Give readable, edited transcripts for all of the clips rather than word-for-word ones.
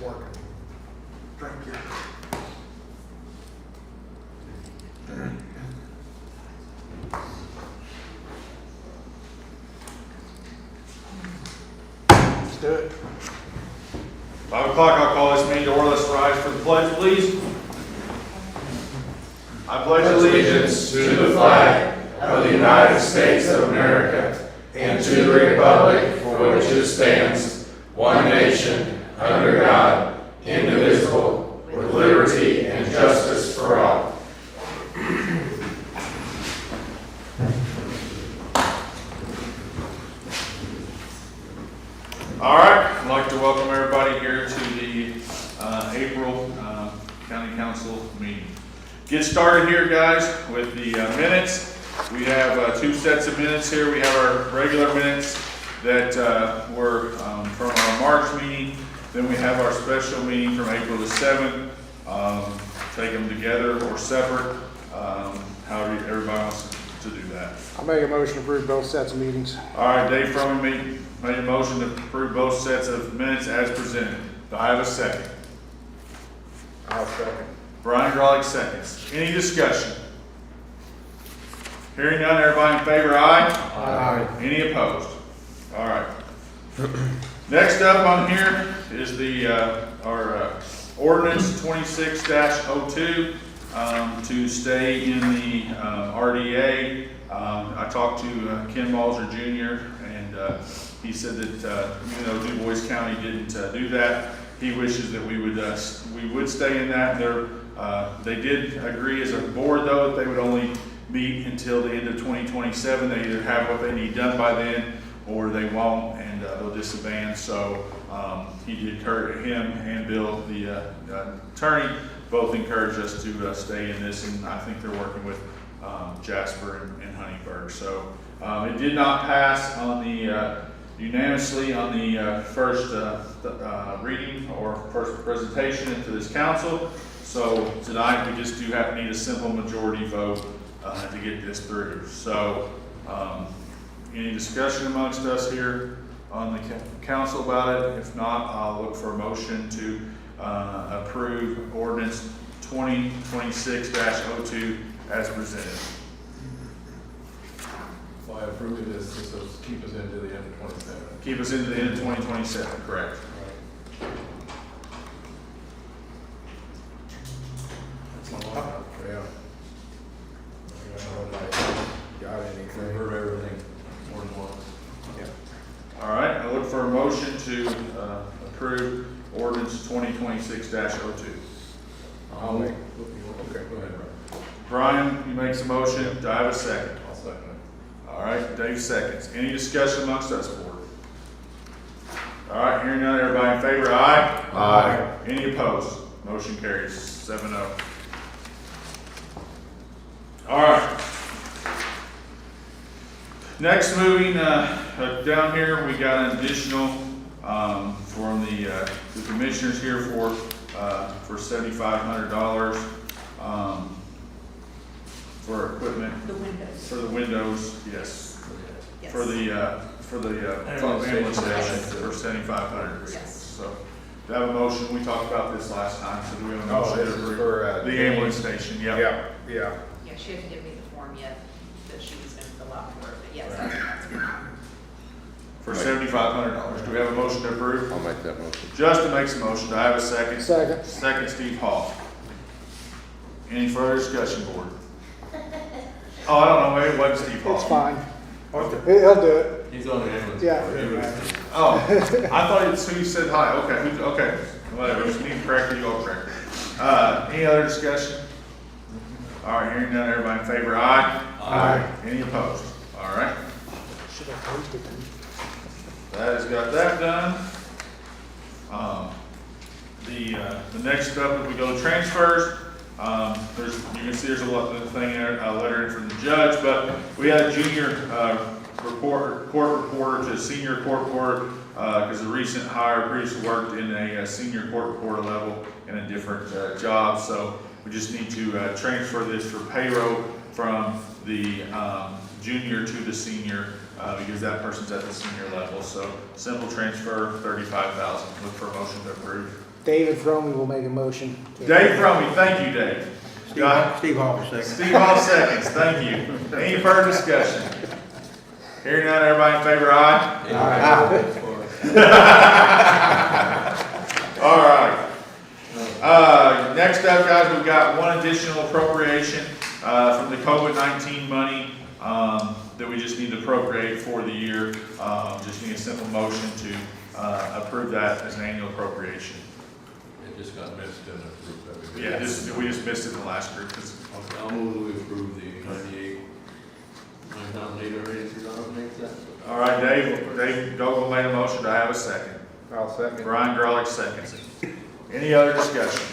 working. Thank you. Let's do it. 5 o'clock, I'll call this meeting to order. Let's rise for the pledge, please. I pledge Allegiance to the flag of the United States of America and to the republic for which it stands, one nation, under God, indivisible, with liberty and justice for all. All right, I'd like to welcome everybody here to the April County Council meeting. Get started here, guys, with the minutes. We have 2 sets of minutes here. We have our regular minutes that were from our March meeting. Then we have our special meeting from April the 7th. Take them together or separate, however everybody wants to do that. I'll make a motion to approve both sets of meetings. All right, Dave Fromme made a motion to approve both sets of minutes as presented. Do I have a second? I'll second. Brian Grolick seconds. Any discussion? Hearing none, everybody in favor, aye? Aye. Any opposed? All right. Next up on here is the our ordinance 26-02 to stay in the RDA. I talked to Ken Balzer Jr. and he said that even though Du Bois County didn't do that, he wishes that we would stay in that. They did agree as a board though that they would only meet until the end of 2027. They either have what they need done by then or they won't, and they'll disband. So he did encourage him and Bill, the attorney, both encouraged us to stay in this, and I think they're working with Jasper and Honeyburg. So it did not pass on the unanimously on the first reading or first presentation into this council. So tonight we just do need a simple majority vote to get this through. So any discussion amongst us here on the council about it? If not, I'll look for a motion to approve ordinance 2026-02 as presented. Well, I approve of this, this will keep us into the end of 27. Keep us into the end of 2027, correct? That's not long enough. Yeah. Got We've anything? heard everything more than once. All right, I look for a motion to approve ordinance 2026-02. I'll make. Okay, go ahead, Brian, you make the motion. Do I have a second? I'll second it. All right, Dave seconds. Any discussion amongst us, board? All right, hearing none, everybody in favor, aye? Aye. Any opposed? Motion carries 7-0. All right. Next, moving down here, we got an additional from the commissioners here for $7,500 for equipment. The windows. For the windows, yes. Yes. For the ambulance station for $7,500. Yes. So, do I have a motion? We talked about this last time, so do we have a Oh, motion this to is approve? for, The ambulance station, yep. Yeah. Yeah, she hasn't given me the form yet that she was gonna fill out for it, but yes, that's For $7,500. Do we have a motion to approve? I'll make that motion. Justin makes a motion. Do I have a second? Second. Second, Steve Hall. Any further discussion, board? Oh, I don't know, maybe it wasn't Steve Hall. It's fine. He'll do it. He's on the ambulance. Yeah. board. He was- Oh, I thought it's who said hi. Okay, okay. Whatever, if you need to correct it, you'll correct it. Any other discussion? All right, hearing none, everybody in favor, aye? Aye. Any opposed? All right, Should have posted them. that has got that done. The next up, if we go to transfers, you can see there's a lot of thing there, a letter in from the judge, but we had a junior court reporter to a senior court reporter, because the recent hire previously worked in a senior court reporter level in a different job, so we just need to transfer this for payroll from the junior to the senior, because that person's at the senior level, so simple transfer, $35,000. Look for a motion to approve. David Fromey will make a motion. Dave Fromey, thank you, Dave. Steve Hall, second. Steve Hall seconds, thank you. Any further discussion? Hearing none, everybody in favor, aye? All right. Next up, guys, we've got one additional appropriation from the COVID-19 money that we just need to appropriate for the year. Just need a simple motion to approve that as an annual appropriation. It just got missed in the group that we Yeah, did. we just missed it in the last group. Okay, I'll move that we approve the 9,800 that. All right, Dave Dogle made a motion. Do I have a second? I'll second. Brian Garlick seconds it. Any other discussion?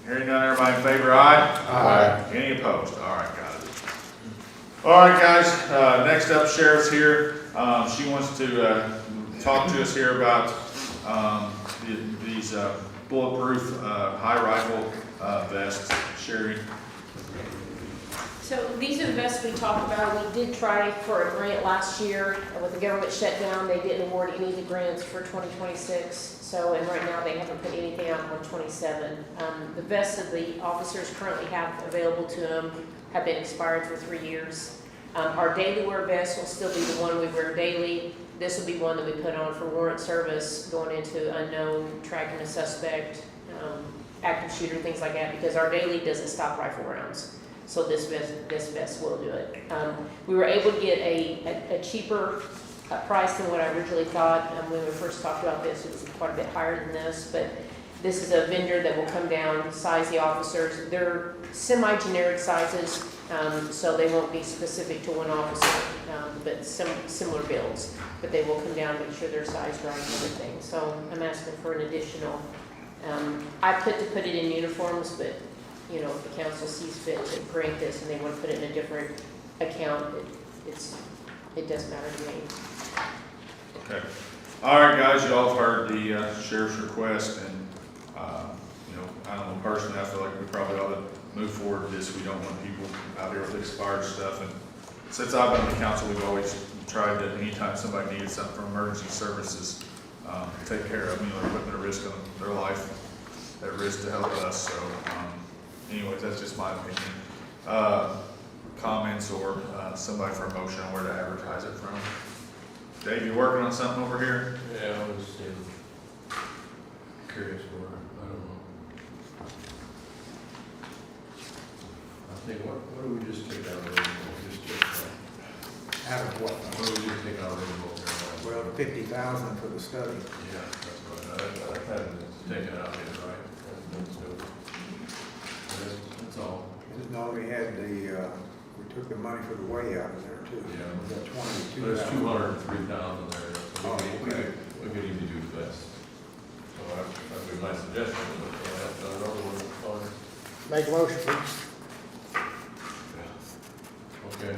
Hearing none, everybody in favor, aye? Aye. Any opposed? All right, got it. All right, guys, next up, Sheriff's here. She wants to talk to us here about these bulletproof high rifle vests. Sherry? So these are the vests we talked about. We did try for a grant last year. With the government shutdown, they didn't award any of the grants for 2026. So, and right now they haven't put anything out on 27. The vests that the officers currently have available to them have been expired for 3 years. Our daily wear vest will still be the one we wear daily. This will be one that we put on for warrant service, going into unknown, tracking a suspect, active shooter, things like that, because our daily doesn't stop rifle rounds. So this vest will do it. We were able to get a cheaper price than what I originally thought. When we first talked about this, it was quite a bit higher than this, but this is a vendor that will come down, size the officers. They're semi-generic sizes, so they won't be specific to one officer, but similar builds. But they will come down and make sure they're sized right and everything. So I'm asking for an additional. I put it in uniforms, but you know, if the council sees fit to grant this and they want to put it in a different account, it doesn't matter to me. Okay. All right, guys, you all have heard the sheriff's request, and you know, I don't know, personally, I feel like we probably ought to move forward with this. We don't want people out there with expired stuff, and since I've been on the council, we've always tried to, anytime somebody needed something from emergency services, take care of them. You know, they're putting their life at risk to help us, so anyways, that's just my opinion. Comments or somebody for a motion on where to advertise it from? Dave, you working on something over here? Yeah, I was curious where, I don't know. I think, what do we just take out of the, Out of what? what do we just take out of the? Well, 50,000 for the study. Yeah, that's right, I had it taken out here, right? That's all. No, we had we took the money for the way out of there too. Yeah. We got 22,000. There's 203,000 there, so Oh, we okay. could even do the best. So that'd be my suggestion, but that's another one, fine. Make a motion, please. Okay.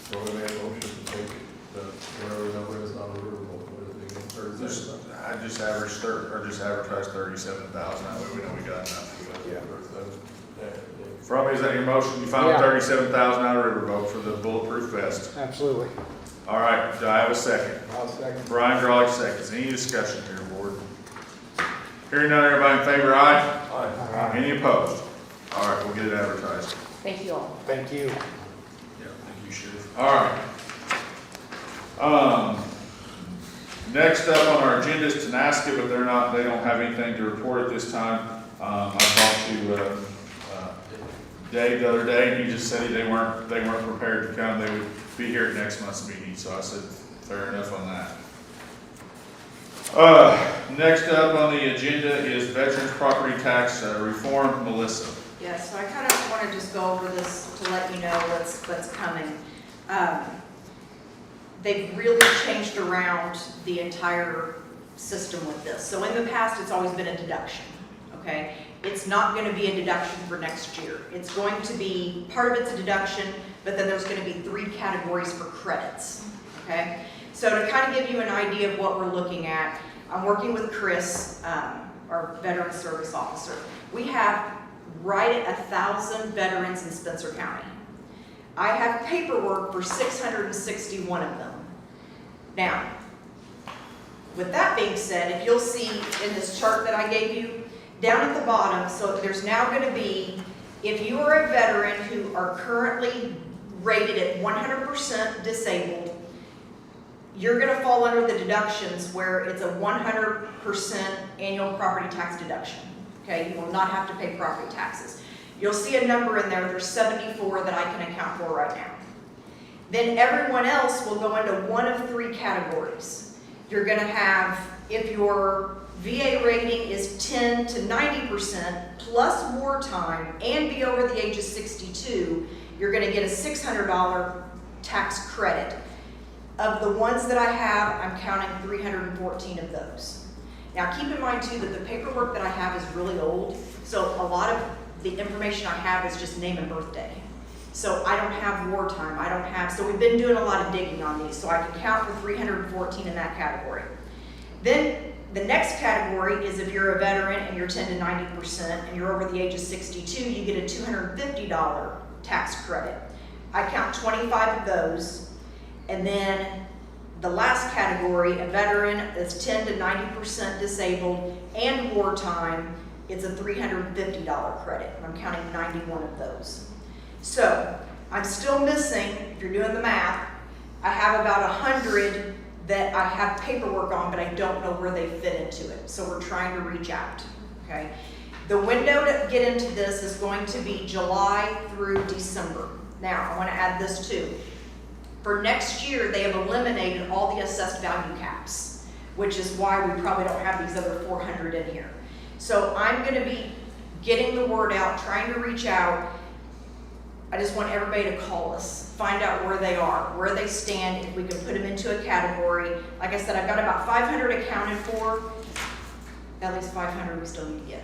So we made a motion to take whatever number is on the river, what is it again, 37? I just advertised 37,000. That way we know we got enough. Yeah. From, is that your motion? You found Yeah. 37,000 out of Riverboat for the bulletproof vest. Absolutely. All right, do I have a second? I'll second. Brian Garlick seconds. Any discussion here, board? Hearing none, everybody in favor, aye? Aye. Any opposed? All right, we'll get it advertised. Thank you all. Thank you. Yeah, thank you, Sheriff. All right. Next up on our agenda is Tenasca, but they don't have anything to report at this time. I talked to Dave the other day, and he just said they weren't prepared to come. They would be here at next month's meeting, so I said, fair enough on that. Next up on the agenda is Veterans Property Tax Reform. Melissa. Yeah, so I kind of want to just go over this to let you know what's coming. They've really changed around the entire system with this. So in the past, it's always been a deduction, okay? It's not going to be a deduction for next year. It's going to be, part of it's a deduction, but then there's going to be 3 categories for credits, okay? So to kind of give you an idea of what we're looking at, I'm working with Chris, our Veteran Service Officer. We have right at 1,000 veterans in Spencer County. I have paperwork for 661 of them. Now, With that being said, if you'll see in this chart that I gave you, down at the bottom, so there's now gonna be, if you are a veteran who are currently rated at 100% disabled, you're gonna fall under the deductions where it's a 100% annual property tax deduction. Okay, you will not have to pay property taxes. You'll see a number in there, there's 74 that I can account for right now. Then everyone else will go into one of three categories. You're gonna have, if your VA rating is 10 to 90% plus wartime and be over the age of 62, you're gonna get a $600 tax credit. Of the ones that I have, I'm counting 314 of those. Now keep in mind too that the paperwork that I have is really old, so a lot of the information I have is just name and birthday. So I don't have wartime, so we've been doing a lot of digging on these, so I can count for 314 in that category. Then the next category is if you're a veteran and you're 10 to 90% and you're over the age of 62, you get a $250 tax credit. I count 25 of those. And then the last category, a veteran that's 10 to 90% disabled and wartime, it's a $350 credit. I'm counting 91 of those. So I'm still missing, if you're doing the math, I have about 100 that I have paperwork on, but I don't know where they fit into it. So we're trying to reach out, okay? The window to get into this is going to be July through December. Now, I want to add this too. For next year, they have eliminated all the assessed value caps, which is why we probably don't have these other 400 in here. So I'm going to be getting the word out, trying to reach out. I just want everybody to call us, find out where they are, where they stand, if we can put them into a category. Like I said, I've got about 500 accounted for. At least 500 we still need to get.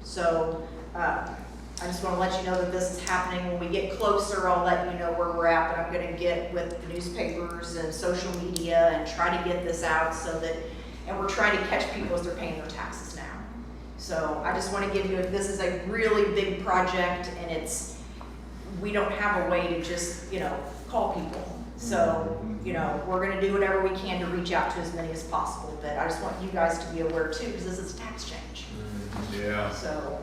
So I just want to let you know that this is happening. When we get closer, I'll let you know where we're at, but I'm going to get with the newspapers and social media and try to get this out so that, and we're trying to catch people as they're paying their taxes now. So I just want to give you, this is a really big project, and we don't have a way to just, call people. So, we're gonna do whatever we can to reach out to as many as possible, but I just want you guys to be aware too, because this is a tax change. Yeah. So,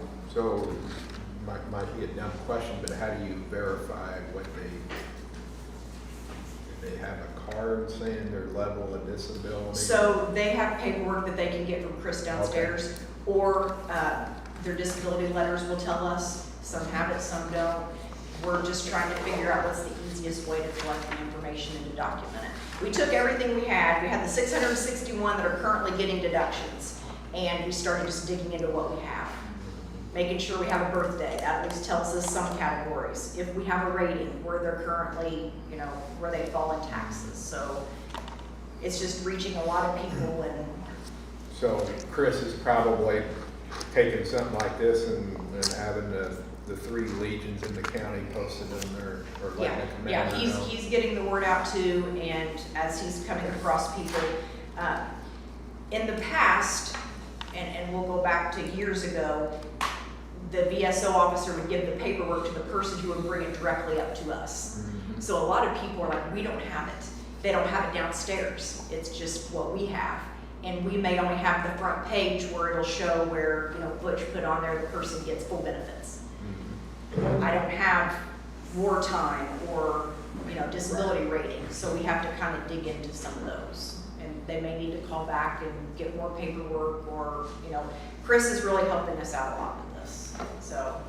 might be a dumb question, but how do you verify what do they have a card saying their level of disability? So they have paperwork that they can get from Chris downstairs, or their disability letters will tell us. Some have it, some don't. We're just trying to figure out what's the easiest way to collect the information and to document it. We took everything we had. We had the 661 that are currently getting deductions, and we started just digging into what we have. Making sure we have a birthday, that at least tells us some categories. If we have a rating, where they're currently, where they fall in taxes. So it's just reaching a lot of people. And So Chris is probably taking something like this and having the 3 legions in the county posted in there, or letting the commander know. He's getting the word out too, and as he's coming across people. In the past, and we'll go back to years ago, the VSO officer would give the paperwork to the person who would bring it directly up to us. Mhm. So a lot of people are like, we don't have it. They don't have it downstairs. It's just what we have. And we may only have the front page where it'll show where, Butch put on there, the person gets full benefits. I don't have wartime or, disability rating, so we have to kind of dig into some of those. And they may need to call back and get more paperwork, or, Chris is really helping us out a lot with this. So,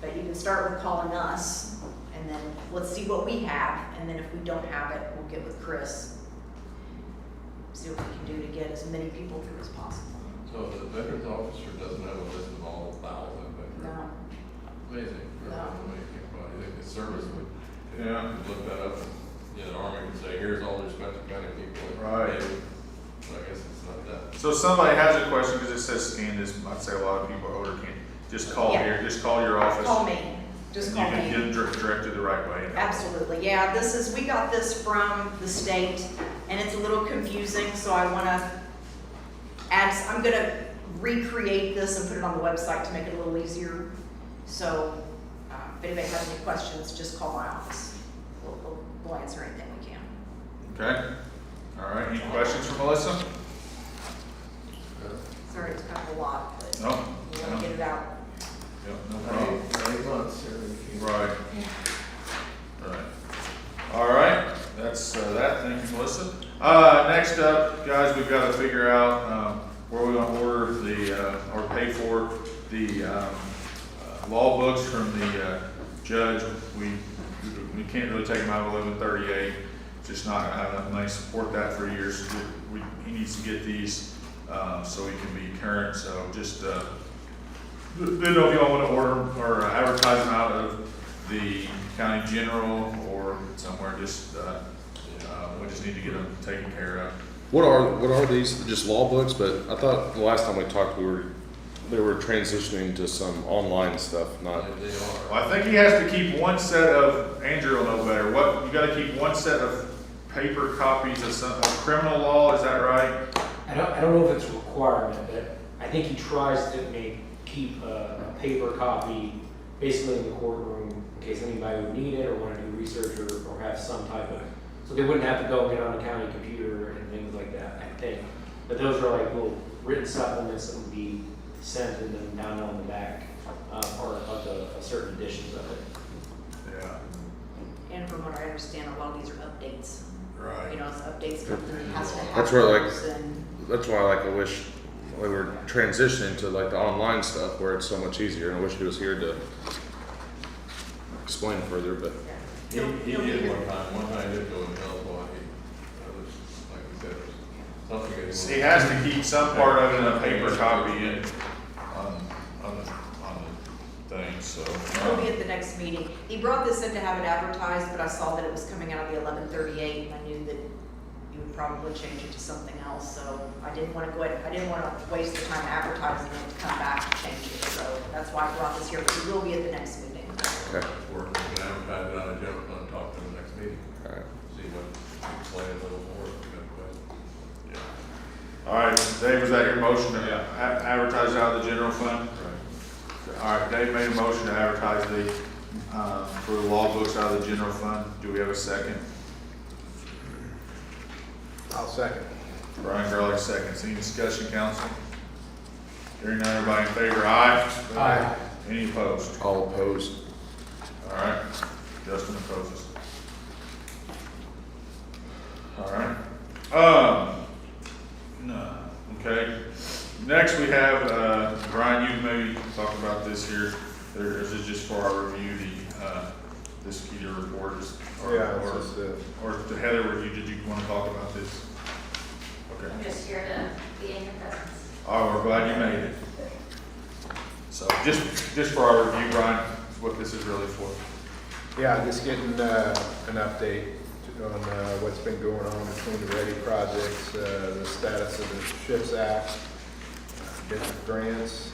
but you can start with calling us, and then let's see what we have, and then if we don't have it, we'll get with Chris. See what we can do to get as many people through as possible. So the veterans officer doesn't have a list of all 1,000 veterans? No. Amazing. No. I think the service would, Yeah. look that up, the Army could say, here's all their Spencer County people. Right. So I guess it's not that. So if somebody has a question, because it says scan this, I'd say a lot of people are older, can just call Yeah. here, just call your office. Call me. Just call You can me. get them directed the right way. Absolutely, yeah, we got this from the state, and it's a little confusing, so I wanna I'm gonna recreate this and put it on the website to make it a little easier. So, if anybody has any questions, just call my office. We'll answer anything we can. Okay. All right. Any questions for Melissa? that's that. Thank you, Melissa. Next up, guys, we've got to figure out where we're going to order the or pay for the law books from the judge. We can't really take them out of 1138. Just not gonna have enough money to support that for years. He needs to get these so he can be current. So just didn't know if y'all want to order or advertise them out of the county general or somewhere. Just we just need to get them taken care of. What are these? Just law books? But I thought the last time we talked, they were transitioning to some online stuff. Not. They are. Well, I think he has to keep one set of. Andrew will know better. What you got to keep one set of paper copies of criminal law. Is that right? I don't know if it's a requirement, but I think he tries to keep a paper copy basically in the courtroom in case anybody would need it or want to do research or have some type of, so they wouldn't have to go and get on a county computer and things like that, I think. But those are like little written supplements that would be sent and then down on the back, part of the certain editions of it. Yeah. And from what I understand, a lot of these are updates. Right. You know, it's updates company has to have. That's where, like, those and- That's why I wish we were transitioning to like the online stuff where it's so much easier. And I wish he was here to explain further. But He did one time he did go and tell us why it was, like we said, it was something. He has to keep some part of it in a paper copy on the thing. So. He'll be at the next meeting. He brought this in to have it advertised, but I saw that it was coming out of the 1138, and I knew that you would probably change it to something else, so I didn't want to waste the time advertising it to come back and change it, so that's why I brought this here, but he will be at the next meeting. okay, We're going to advertise it on a general fund, talk to them next meeting, all right. see what, explain a little more if we got questions. All right, Dave, was that your motion to advertise out of the general fund? All right, Dave made a motion to advertise for the law books out of the general fund. Do we have a second? I'll second. Brian Garlick seconds. Any discussion, council? Hearing none, everybody in favor, aye? Aye. Any opposed? All opposed. All right, Justin opposes. All right. No, okay. Next we have, Brian, you maybe talk about this here. This is just for our review, this Keter report is, Yeah, it's just, or the Heather review, did you want to talk about this? Okay. I'm just here to be in your presence. Oh, we're glad you made it. So just for our review, Brian, is what this is really for. yeah, just getting an update on what's been going on between the Ready projects, the status of the SHIPS Act, different grants.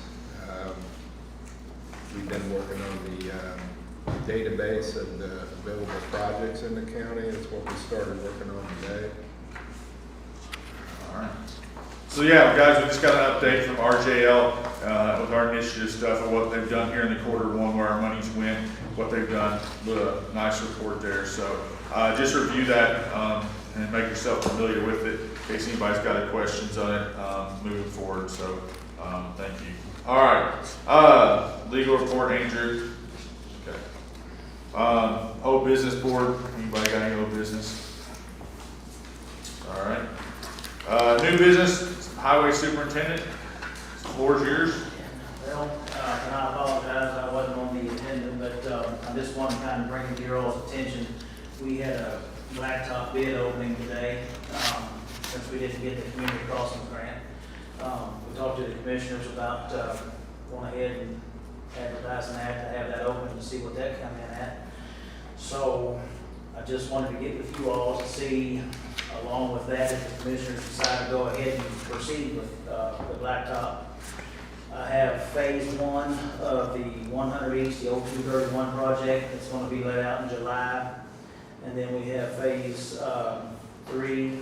We've been working on the database of the available projects in the county. That's what we started working on today. All right. So yeah, guys, we just got an update from RJL with our initiative stuff of what they've done here in the Q1 where our money's went, what they've done. A nice report there. So just review that and make yourself familiar with it in case anybody's got any questions on it moving forward. So thank you. All right. Legal report, Andrew. Okay. Old business board. Anybody got any old business? All right. New business, highway superintendent. The floor is yours. Well, and I apologize, I wasn't on the agenda, but I just want to kind of bring it to your all's attention. We had a blacktop bid opening today, since we didn't get the community crossing grant. We talked to the commissioners about going ahead and advertising that, to have that open to see what that come in at. So I just wanted to get with you all to see, along with that, if the commissioners decide to go ahead and proceed with the blacktop. I have phase 1 of the 100 East, the old 231 project that's going to be let out in July. And then we have phase 3,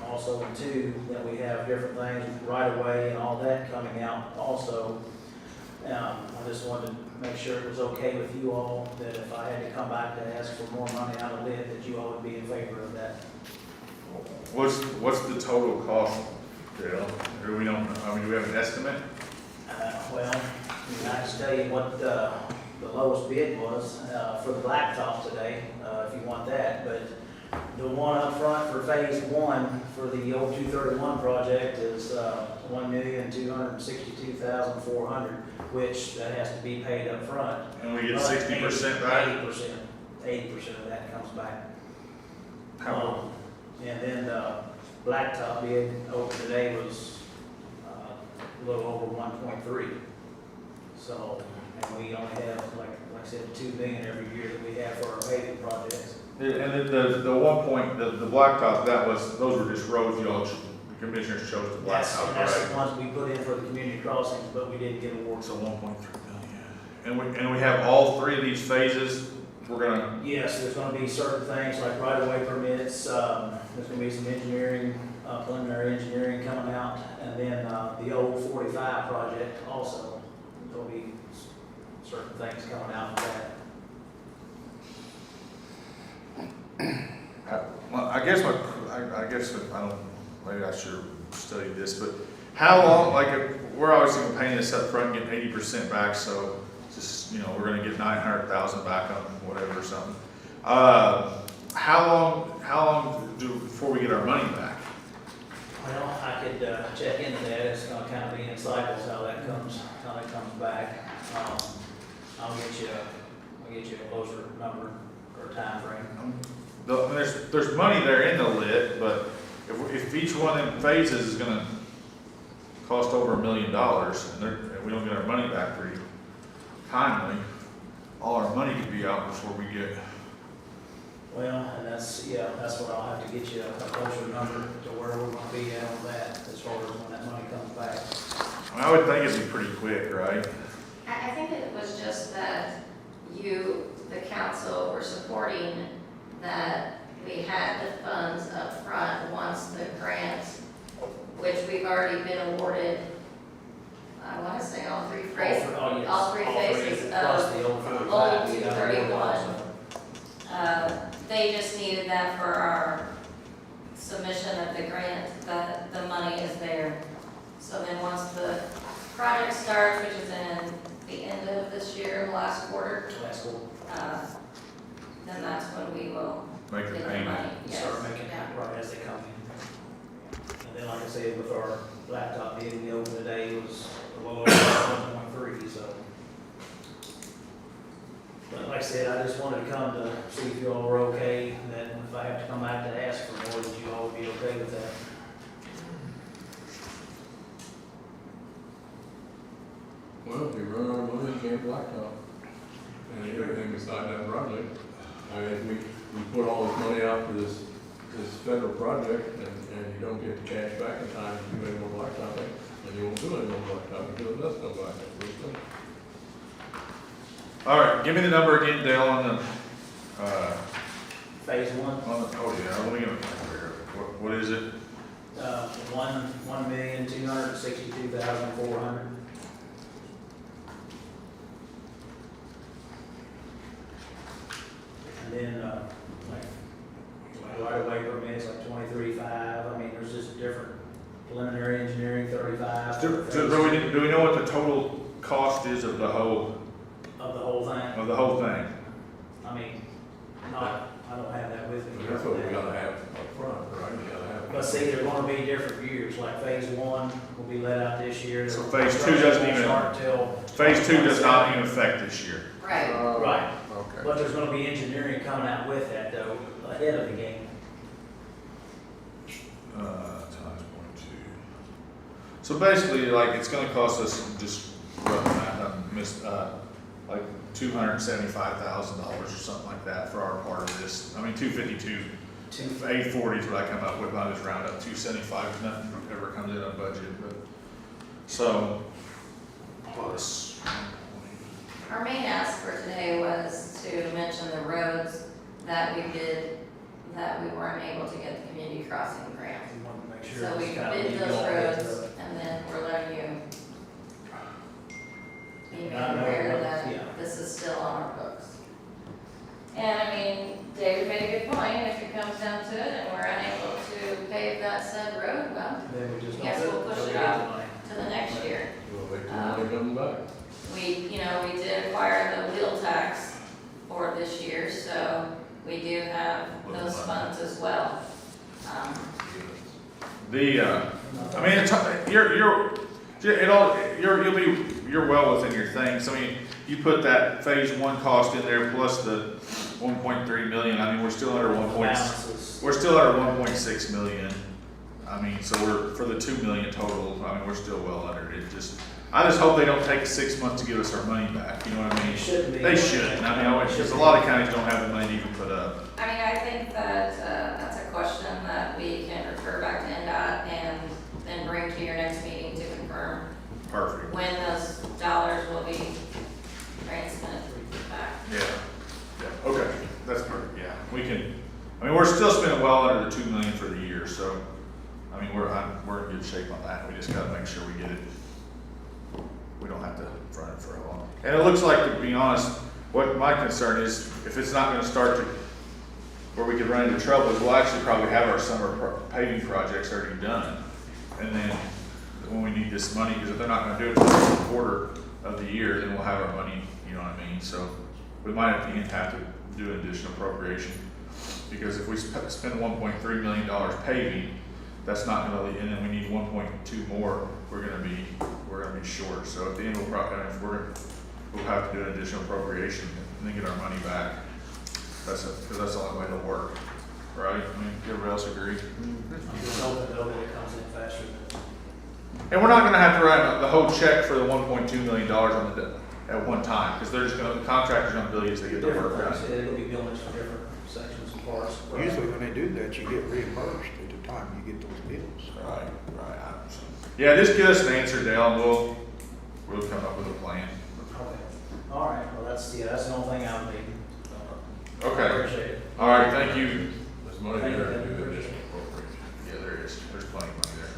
also in 2, that we have different things right away and all that coming out also. I just wanted to make sure it was okay with you all, that if I had to come back to ask for more money out of it, that you all would be in favor of that. What's the total cost, Dale? Do we don't, do we have an estimate? Well, I can tell you what the lowest bid was for the blacktop today, if you want that, but The one up front for phase one for the old 231 project is $1,262,400, which that has to be paid up front. And we get 60% back? 80% of that comes back. How, And then the blacktop bid over today was a little over 1.3. So, and we only have, like I said, 2 million every year that we have for our paving projects. and the 1 point, the blacktop, those were just roads y'all, the commissioners chose to blacktop, That's right? the ones we put in for the community crossings, but we didn't get awards. So 1.3 million. And we have all 3 of these phases, we're gonna, Yes, there's gonna be certain things like right-of-way permits, there's gonna be some engineering, preliminary engineering coming out, and then, the old 45 project also, there'll be certain things coming out of that. I guess I don't, maybe I should study this, but how long, like, we're obviously paying this up front and getting 80% back, so just, we're gonna get 900,000 back on whatever or something. How long before we get our money back? Well, I could, check into that, it's gonna kind of be in cycles how that comes back. I'll get you a closer number or time frame. There's money there in the lit, but if each one of them phases is gonna cost over $1 million, and we don't get our money back pretty timely, all our money could be out before we get. Well, and that's what I'll have to get you a closer number to where we're gonna be at on that, as far as when that money comes back. I would think it'd be pretty quick, right? I think it was just that you, the council, were supporting that we had the funds up front once the grants, which we've already been awarded, I want to say all 3 phases, all three phases Plus of the old 45. old we got awarded 231. also. They just needed that for our submission of the grant, that the money is there. So then once the project starts, which is in the end of this year, last quarter, That's cool. then that's when we will Make the get the payment. money. Yes. Start making that right as they come in. And then, like I said, with our laptop bid, we opened today was a little over 1.3, so. But like I said, I just wanted to come to see if you all were okay, and then if I have to come back to ask for more, that you all would be okay with that. Well, if you run out of money, you can't blacktop. And everything beside that project. I mean, if we put all this money out for this federal project and you don't get the cash back in time to do any more blacktopping, then you won't do any more blacktopping until it does come back. All right, give me the number again, Dale, on the, Phase one, oh yeah, let me get it. What is it? $1,262,400. And then, like right-of-way permits, like 23.5, I mean, there's just different preliminary engineering, 35. Do we know what the total cost is of the whole Of the whole thing, thing? I mean, I don't have that with me. That's what we gotta have up front, right? You gotta have. But see, they're gonna be different years, like phase one will be let out this year. So phase two doesn't even- Start till. Phase 2 does not even affect this year. Right. Right. Okay. But there's gonna be engineering coming out with that though, ahead of the game. Times 0.2. So basically, like, it's gonna cost us, just rough math, like $275,000 or something like that for our part of this. I mean, 252, 840 is what I come up with, I just round up 275, if nothing ever comes in on budget, but, so, plus. Our main ask for today was to mention the roads that we did, that we weren't able to get the community crossing grant. We wanted to make sure. So we it's kinda bid legal those all the way roads, through it. and then we're letting you be made I know, aware yeah. that this is still on our books. And I mean, David made a good point, if it comes down to it and we're unable to pave that said road, well, Then we just Guess don't we'll do push don't it get out. the money. to the next year. We'll wait till the money comes back. We did acquire the wheel tax for this year, so we do have those funds as well. I mean, it's, you're well within your things. I mean, you put that phase one cost in there plus the 1.3 million, I mean, we're still under Balances. we're still under 1.6 million. I mean, so we're, for the 2 million total, I mean, we're still well under it. I just hope they don't take 6 months to give us our money back, you know what I mean? It shouldn't be. They shouldn't, I mean, because a lot of counties don't have the money to even put up. I mean, I think that, that's a question that we can refer back to NDOT and then bring to your next meeting to confirm Perfect. when those dollars will be transmitted back. Yeah, okay, that's perfect, yeah, we can, I mean, we're still spending well under the 2 million for the year, so, I mean, we're in good shape on that, we just gotta make sure we get it, we don't have to run it for a long. And it looks like, to be honest, what my concern is, if it's not gonna start to, where we could run into trouble, is we'll actually probably have our summer paving projects already done. And then, when we need this money, because if they're not gonna do it until the quarter of the year, then we'll have our money, you know what I mean? So, we might have to do an additional appropriation, because if we spend $1.3 million paving, that's not gonna, and then we need 1.2 more, we're gonna be short. So at the end, we'll have to do an additional appropriation and then get our money back. Because that's the only way it'll work, right? I mean, everybody else agree? I'm just hoping though that it comes in faster than. And we're not gonna have to write the whole check for the $1.2 million at one time, because the contractor's gonna bill you as they get the work done. It'll be billings for different sections of parts. Usually when they do that, you get reimbursed at the time you get those bills. Right. Yeah, just get us an answer, Dale, and we'll come up with a plan. Okay. All right, well, that's the only thing I'm making. Okay. I appreciate it. All right, thank you. There's money there to do the additional appropriation. Yeah, there is. There's plenty of money there.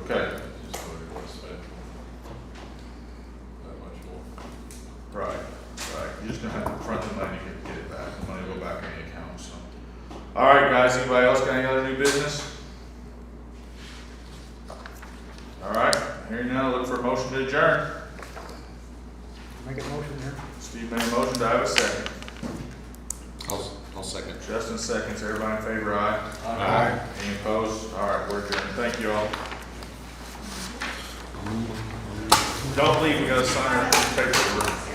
Okay. Just what it was spent. Not much more. Right. You're just gonna have to front the money to get it back. The money will go back in the account, so. All right, guys, anybody else got any other new business? All right, hearing none, look for a motion to adjourn. Make a motion there. Steve made a motion, do I have a second? I'll second. Justin seconds, everybody in favor, aye? Aye. Any opposed? All right, we're adjourned. Thank you all. Don't leave, we gotta sign our paperwork.